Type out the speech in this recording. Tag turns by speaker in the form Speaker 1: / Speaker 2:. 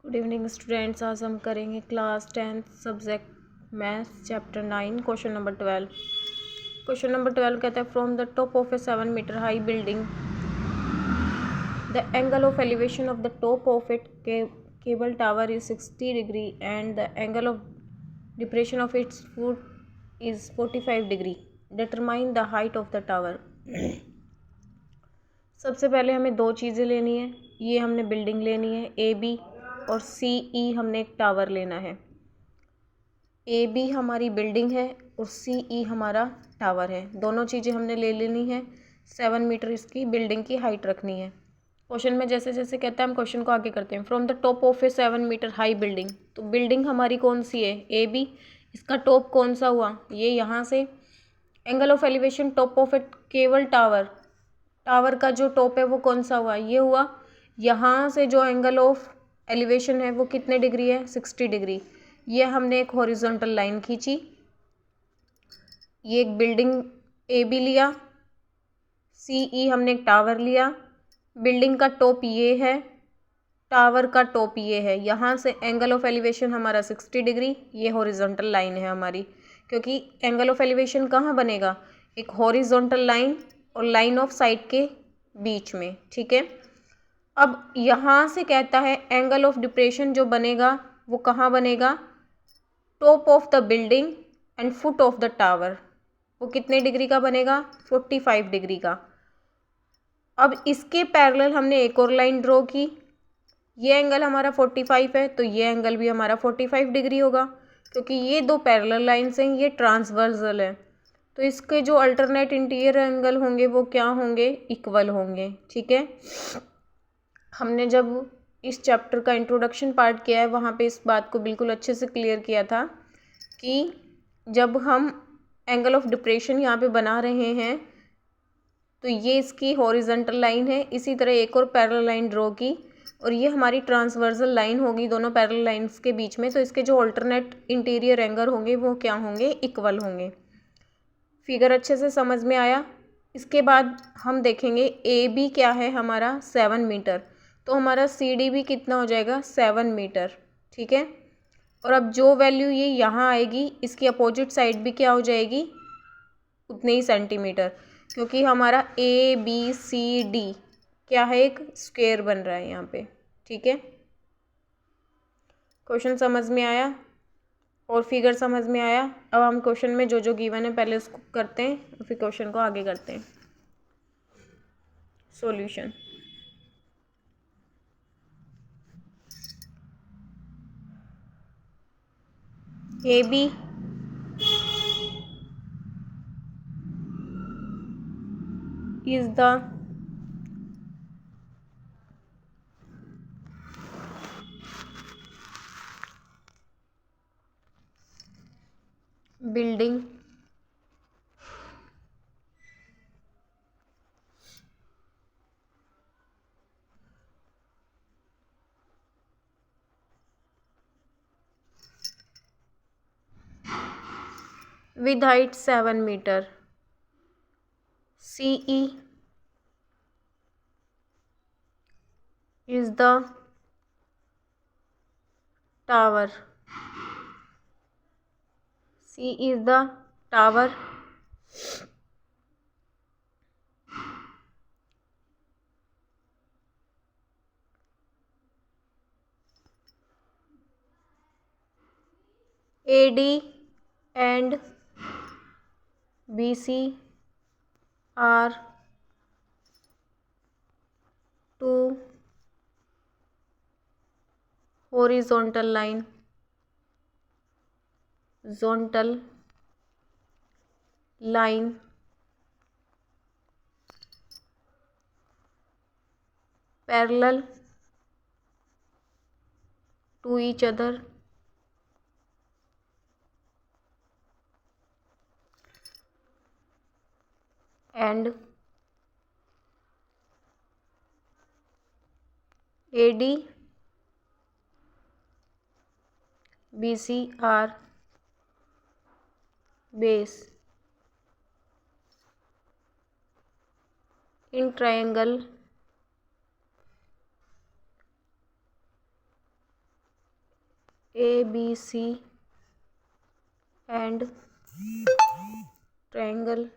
Speaker 1: Good evening students. आज हम करेंगे class 10th subject maths chapter 9 question number 12। Question number 12 कहता है from the top of a 7 metre high building the angle of elevation of the top of it cable tower is 60 degree and the angle of depression of its foot is 45 degree. Determine the height of the tower. सबसे पहले हमें दो चीज़ें लेनी है। ये हमने building लेनी है ए बी, और सी ई हमने एक टावर लेना है। ए बी हमारी बिल्डिंग है और सी ई हमारा टावर है। दोनों चीज़ें हमने ले लेनी है। 7 मीटर इसकी बिल्डिंग की हाइट रखनी है। क्वेश्चन में जैसे जैसे कहता है हम क्वेश्चन को आगे करते हैं। From the top of a 7 metre high building, तो बिल्डिंग हमारी कौन सी है? A B. इसका टॉप कौन सा हुआ? ये यहाँ से। Angle of elevation top of A cable tower, tower का जो टॉप है वो कौन सा हुआ? ये हुआ। यहाँ से जो एंगल ऑफ एलिवेशन है वो कितने डिग्री है? 60 डिग्री। ये हमने एक हॉरिजॉन्टल लाइन खींची। ये एक बिल्डिंग ए बी लिया, सी ई हमने एक टावर लिया। बिल्डिंग का टॉप ये है, टावर का टॉप ये है। यहाँ से एंगल ऑफ एलिवेशन हमारा 60 डिग्री। ये हॉरिजॉन्टल लाइन है हमारी, क्योंकि एंगल ऑफ एलिवेशन कहाँ बनेगा? एक हॉरिजॉन्टल लाइन और लाइन ऑफ साइट के बीच में। ठीक है। अब यहाँ से कहता है एंगल ऑफ डिप्रेशन जो बनेगा वो कहाँ बनेगा? Top of the building and foot of the tower. वो कितने डिग्री का बनेगा? 45 डिग्री का। अब इसके पैरेलल हमने एक और लाइन ड्रॉ की। ये एंगल हमारा 45 है, तो ये एंगल भी हमारा 45 डिग्री होगा, क्योंकि ये दो पैरेलल लाइन्स हैं, ये ट्रांसवर्सल है। तो इसके जो अल्टरनेट इंटीरियर एंगल होंगे वो क्या होंगे? इक्वल होंगे। ठीक है। हमने जब इस चैप्टर का इंट्रोडक्शन पार्ट किया है वहाँ पे इस बात को बिल्कुल अच्छे से क्लियर किया था कि जब हम एंगल ऑफ डिप्रेशन यहाँ पे बना रहे हैं तो ये इसकी हॉरिजॉन्टल लाइन है। इसी तरह एक और पैरेलल लाइन ड्रॉ की और ये हमारी ट्रांसवर्सल लाइन होगी दोनों पैरेलल लाइंस के बीच में। तो इसके जो अल्टरनेट इंटीरियर एंगल होंगे वो क्या होंगे? इक्वल होंगे। फिगर अच्छे से समझ में आया? इसके बाद हम देखेंगे ए बी क्या है हमारा? 7 मीटर। तो हमारा सी डी भी कितना हो जाएगा? 7 मीटर। ठीक है। और अब जो वैल्यू ये यहाँ आएगी इसकी अपोजिट साइड भी क्या हो जाएगी? उतने ही सेंटीमीटर, क्योंकि हमारा ए बी सी डी क्या है? एक स्क्वायर बन रहा है यहाँ पे। ठीक है। क्वेश्चन समझ में आया और फिगर समझ में आया? अब हम क्वेश्चन में जो जो गिवन है पहले उसको करते हैं और फिर क्वेश्चन को आगे करते हैं। Solution. A B is the building with height 7 meter. CE is the tower. C is the tower. AD and BC are two horizontal line. Horizontal line parallel to each other and AD BC are base in triangle ABC and triangle